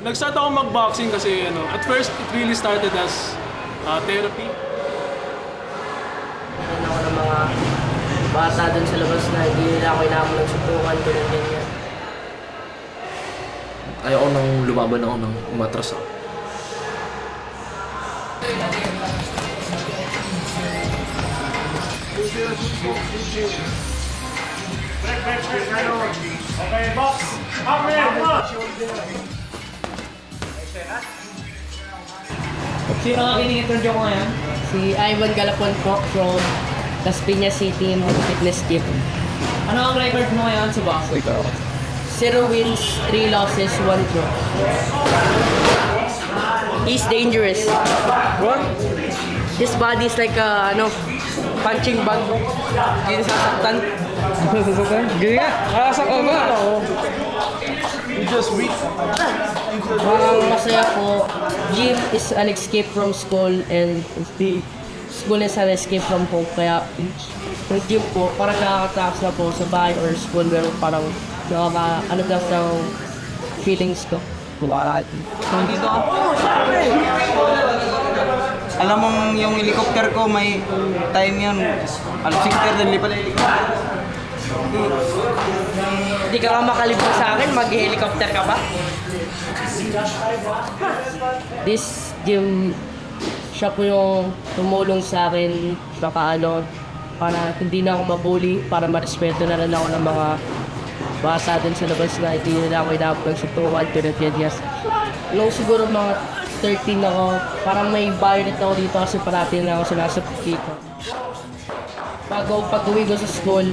Nag-start ako mag-boxing kasi at first it really started as therapy. Meron ako ng mga bata dun sa labas na hindi nila ako inaamo ng sutukan ko ng ganyan. Ayoko nang lumaban ako nang umatras ako. Okay, box! Up man! Sino ang ini-interview ko ngayon? Si Ivan Galapon po from Las Piñas City Fitness Gym. Ano ang record mo ngayon sa boxing? 0 wins, 3 losses, 1 draw. He's dangerous. What? His body is like punching bag. Hindi sasaktan. Gini nga. Nakasaktan ba? You just weak. Ang masaya po, gym is an escape from school and school is an escape from home. Kaya yung gym po, parang nakakatakas na po sa bahay or school. Pero parang nakaka-ano sa feelings ko. Dito ako. Alam mong yung helicopter ko may time yun. Alas 6:30 din pala helicopter. Hindi ka nga makalibang sa akin, mag-helicopter ka ba? This gym, siya po yung tumulong sa akin para hindi na ako mabully, para marespeto na rin ako ng mga basa din sa labas na hindi nila ako inaabot ng sutukan, pinagyadyas. Nung siguro mga 13 ako, parang may violet ako dito kasi parati na ako sinasapit dito. Pag-uwi ko sa school,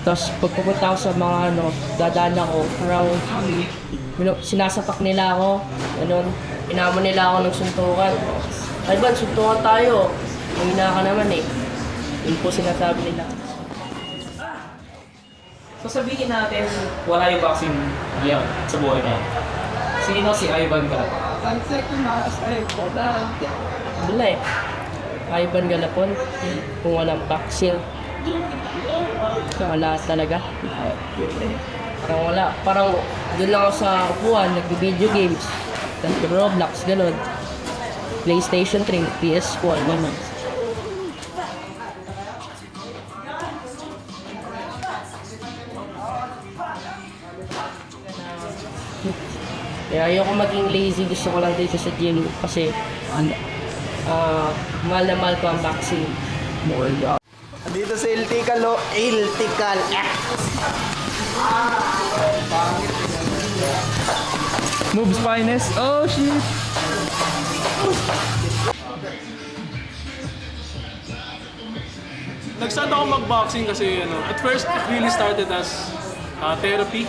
tapos pagpupunta ako sa mga dadaan ako, parang sinasapak nila ako, inamon nila ako ng suntukan. Ay ba, suntukan tayo, mahina ka naman eh. Yun po sinasabi nila. So sabihin natin, wala yung boxing ngayon sa buhay mo. Sino si Ivan Galapon? Wala eh. Ivan Galapon, kung walang boxing. Wala talaga. Parang wala. Parang doon lang ako sa upuan, nag-video games. Nag-Roblox, gano'n. PlayStation 3, PS4, gano'n. Kaya ayoko maging lazy, gusto ko lang dito sa gym kasi mahal na mahal ko ang boxing. Dito sa Iltical, Iltical. Moves finest. Oh shit. Nag-start ako mag-boxing kasi at first it really started as therapy.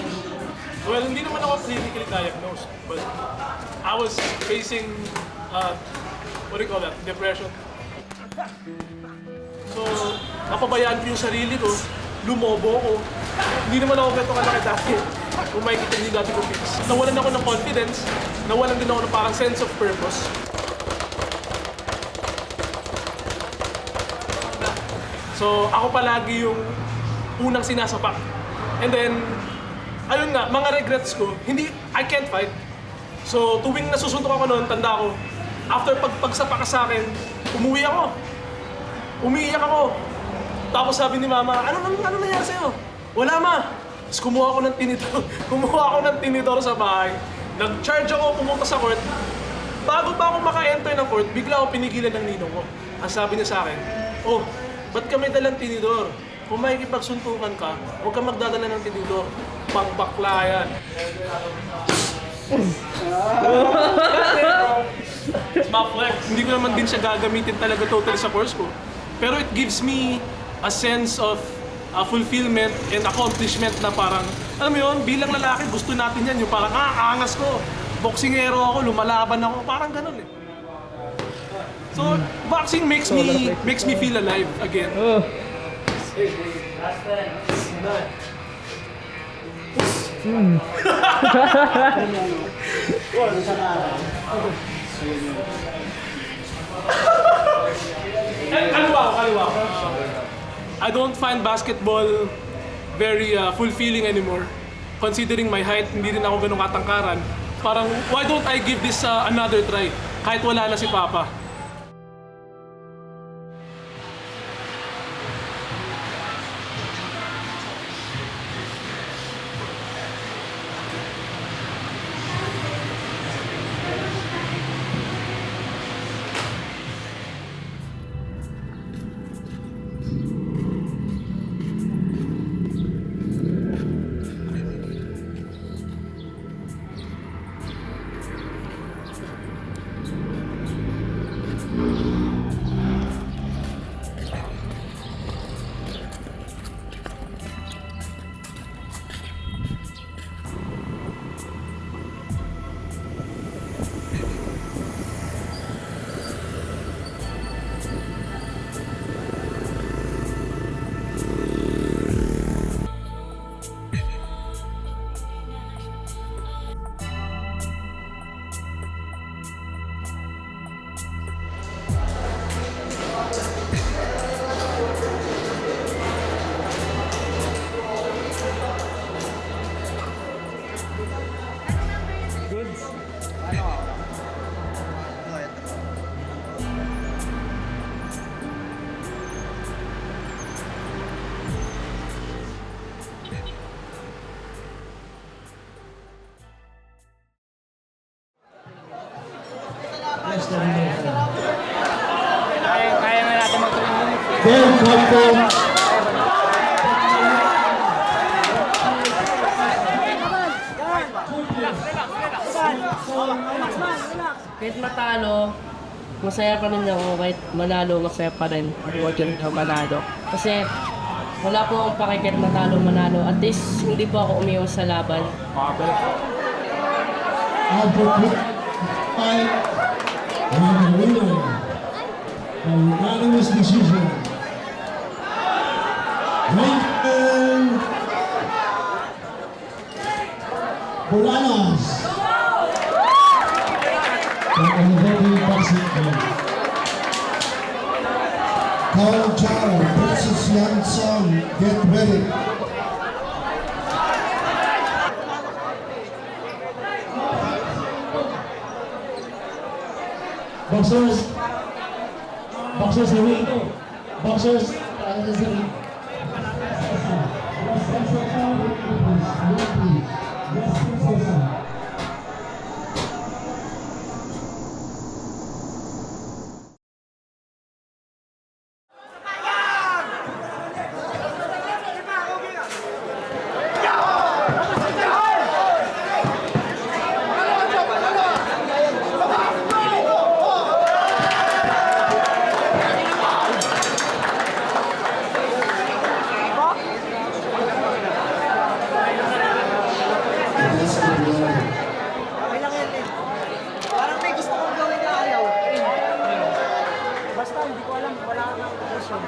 Well, hindi naman ako clinically diagnosed, but I was facing, depression. So, napabayaan ko yung sarili ko, lumobo ko. Hindi naman ako ganito kalaki dati. Kung makikita niyo dati ko fix. Nawalan ako ng confidence, nawalan din ako ng parang sense of purpose. So, ako palagi yung unang sinasapak. And then, ayun nga, mga regrets ko, I can't fight. So, tuwing nasusuntok ako noon, tanda ko, after pagsapak ka sa akin, umuwi ako. Umiiyak ako. Tapos sabi ni mama, ano nangyari sa'yo? Wala ma. Tapos kumuha ako ng tinidor. kumuha ako ng tinidor sa bahay. Nag-charge ako, pumunta sa court. Bago pa ako maka-enter ng court, bigla ako pinigilan ng ninong ko. Ang sabi niya sa akin, oh, ba't ka may dalang tinidor? Kung makikipagsuntukan ka, huwag ka magdadala ng tinidor. Pangbakla yan. It's my flex. Hindi ko naman din siya gagamitin talaga totally sa course ko. Pero it gives me a sense of fulfillment and accomplishment na parang, alam mo yun, bilang lalaki, gusto natin yan. Yung parang, angas ko. Boxingero ako, lumalaban ako. Parang ganun eh. So, boxing makes me feel alive again. Kaliwa ko. I don't find basketball very fulfilling anymore. Considering my height, hindi rin ako ganun katangkaran. parang why don't I give this another try kahit wala na si Papa. Kaya na natin mag-training. Kahit matalo, masaya pa rin ako. Kahit manalo, masaya pa rin. Huwag yun ako manalo. Kasi wala po akong pakikit manalo. At least, hindi po ako umiwas sa laban. And the winner, a unanimous decision, Rafael Bolanos from Olivetti Boxing Club. Carl Chao versus Yan Song, get ready. Boxers away. Boxers, Parang may gusto kong gawin na ayaw. Basta hindi ko alam, wala kang position.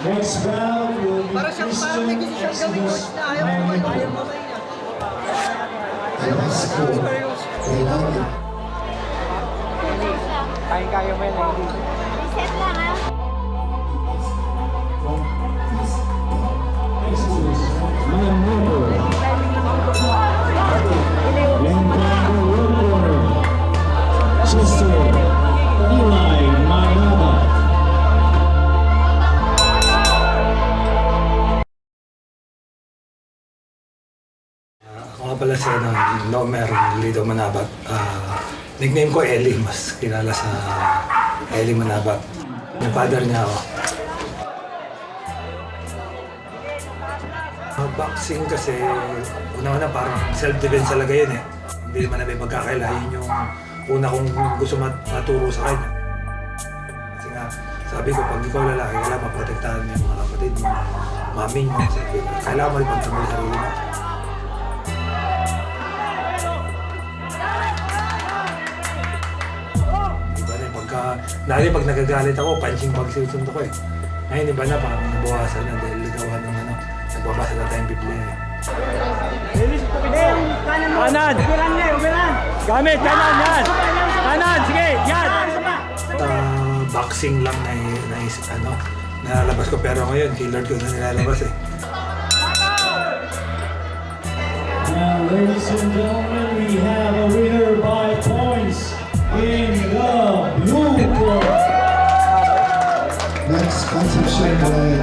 next round will be Parang parang may gusto siyang gawin coach na ayaw ko ba ayaw mamay niya. Velasco Delano. Kaya mo yan, hindi. Reset lang ah. Sister Eli Manaba. Ako nga pala si Nomer Lido Manabat. Nickname ko Eli, mas kilala sa Eli Manabat. Yung father niya ako. Boxing kasi, una-una parang self-defense talaga yun eh. Hindi naman na may pagkakaila. Yun yung una kong gusto maturo sa kanya. Kasi nga, sabi ko, pag ikaw lalaki, kailangan maprotektahan mo yung mga kapatid mo, mami mo. Sabi ko, kailangan mo rin pagtanggol sa sarili mo. Iba na yung dati pag nagagalit ako, punching bag sinusunod ko eh. Ngayon iba na, parang nabawasan na dahil ligawan ng nagbabasa na tayong Biblia eh. Kanan! Gamit! Kanan! Yan! Kanan! Sige! Yan! Boxing lang nalalabas ko, pero ngayon killer ko na nilalabas eh. Now, ladies and gentlemen, we have a winner by points in the blue corner. Next, Concepcion Balay.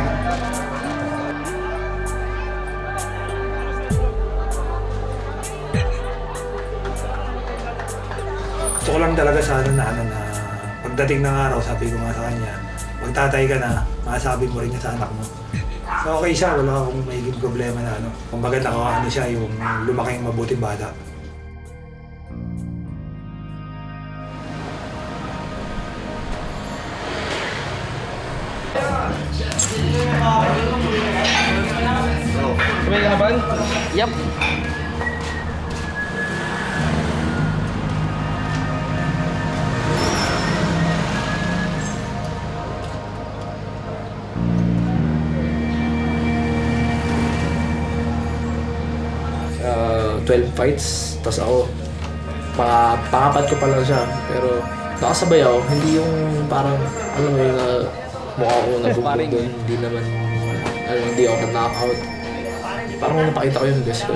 Gusto ko lang talaga sa na pagdating ng araw, sabi ko nga sa kanya, magtatay ka na, masasabi mo rin niya sa anak mo. So okay siya, wala akong magiging problema na ano. Kumbaga siya, yung lumaking mabuting bata. May laban? Yup. Uh, 12 fights, tapos ako, pangapat ko pa lang siya, pero nakasabay ako, hindi yung parang, alam mo yung mukha ko nabugbog doon, hindi naman, hindi ako na-knockout. Parang napakita ko yung best ko.